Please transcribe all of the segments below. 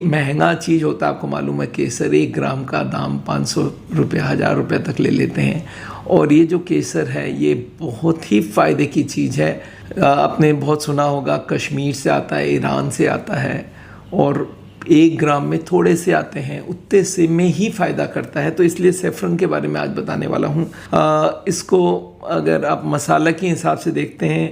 महंगा चीज़ होता है, आपको मालूम है। केसर 1 ग्राम का दाम 500 रुपये 1000 रुपये तक ले लेते हैं। और ये जो केसर है ये बहुत ही फ़ायदे की चीज़ है। आपने बहुत सुना होगा, कश्मीर से आता है, ईरान से आता है, और 1 ग्राम में थोड़े से आते हैं, उतने से में ही फ़ायदा करता है। तो इसलिए सेफ्रन के बारे में आज बताने वाला हूँ। इसको अगर आप मसाला के हिसाब से देखते हैं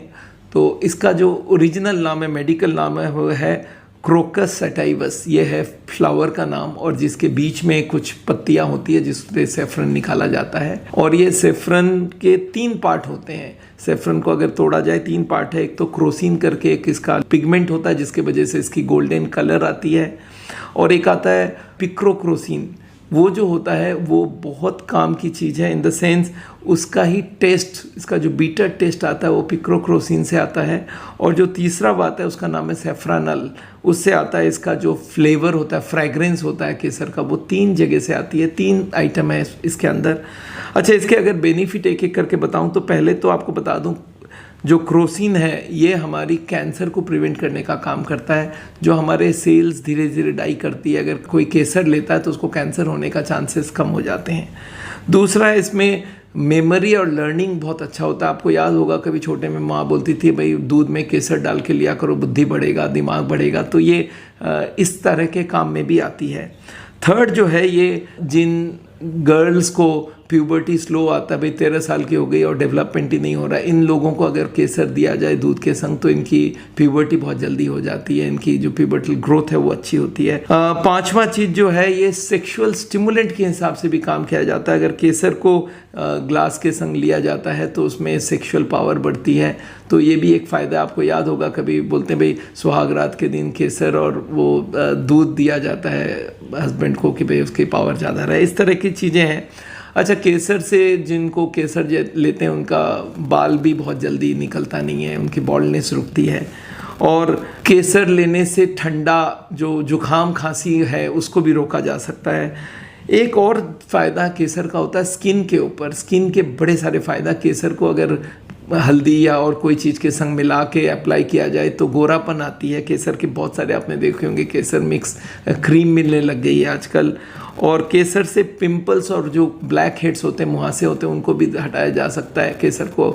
तो इसका जो ओरिजिनल नाम है, मेडिकल नाम है, वो है क्रोकस सैटाइवस। ये है फ्लावर का नाम, और जिसके बीच में कुछ पत्तियां होती है जिससे सेफ्रन निकाला जाता है। और ये सेफ्रन के 3 पार्ट होते हैं। सेफ्रन को अगर तोड़ा जाए 3 पार्ट है। एक तो क्रोसिन करके एक इसका पिगमेंट होता है जिसके वजह से इसकी गोल्डन कलर आती है, और एक आता है पिक्रोक्रोसिन। वो जो होता है वो बहुत काम की चीज़ है, इन द सेंस उसका ही टेस्ट, इसका जो बीटर टेस्ट आता है वो पिक्रोक्रोसिन से आता है। और जो तीसरा बात है उसका नाम है सेफ्रानल, उससे आता है इसका जो फ्लेवर होता है, फ्रेगरेंस होता है केसर का, वो 3 जगह से आती है। 3 आइटम है इसके अंदर। अच्छा, इसके अगर बेनिफिट एक एक करके बताऊं तो पहले तो आपको बता दूं, जो क्रोसिन है ये हमारी कैंसर को प्रिवेंट करने का काम करता है। जो हमारे सेल्स धीरे धीरे डाई करती है, अगर कोई केसर लेता है तो उसको कैंसर होने का चांसेस कम हो जाते हैं। दूसरा, इसमें मेमोरी और लर्निंग बहुत अच्छा होता है। आपको याद होगा कभी छोटे में माँ बोलती थी भाई दूध में केसर डाल के लिया करो, बुद्धि बढ़ेगा, दिमाग बढ़ेगा। तो ये इस तरह के काम में भी आती है। थर्ड जो है, ये जिन गर्ल्स को प्यूबर्टी स्लो आता है, भाई 13 साल की हो गई और डेवलपमेंट ही नहीं हो रहा है, इन लोगों को अगर केसर दिया जाए दूध के संग तो इनकी प्यूबर्टी बहुत जल्दी हो जाती है, इनकी जो प्यूबर्टल ग्रोथ है वो अच्छी होती है। 5वां चीज़ जो है, ये सेक्सुअल स्टिमुलेंट के हिसाब से भी काम किया जाता है। अगर केसर को ग्लास के संग लिया जाता है तो उसमें सेक्सुअल पावर बढ़ती है, तो ये भी एक फ़ायदा। आपको याद होगा कभी बोलते हैं भाई सुहागरात के दिन केसर और वो दूध दिया जाता है हस्बैंड को कि भाई उसकी पावर ज़्यादा रहे। इस तरह की चीज़ें हैं। अच्छा, केसर से जिनको केसर लेते हैं उनका बाल भी बहुत जल्दी निकलता नहीं है, उनकी बॉल्डनेस रुकती है। और केसर लेने से ठंडा जो जुखाम खांसी है उसको भी रोका जा सकता है। एक और फ़ायदा केसर का होता है स्किन के ऊपर। स्किन के बड़े सारे फ़ायदा। केसर को अगर हल्दी या और कोई चीज़ के संग मिला के अप्लाई किया जाए तो गोरापन आती है। केसर के बहुत सारे आपने देखे होंगे केसर मिक्स क्रीम मिलने लग गई है आजकल। और केसर से पिंपल्स और जो ब्लैक हेड्स होते हैं, मुहासे होते हैं, उनको भी हटाया जा सकता है केसर को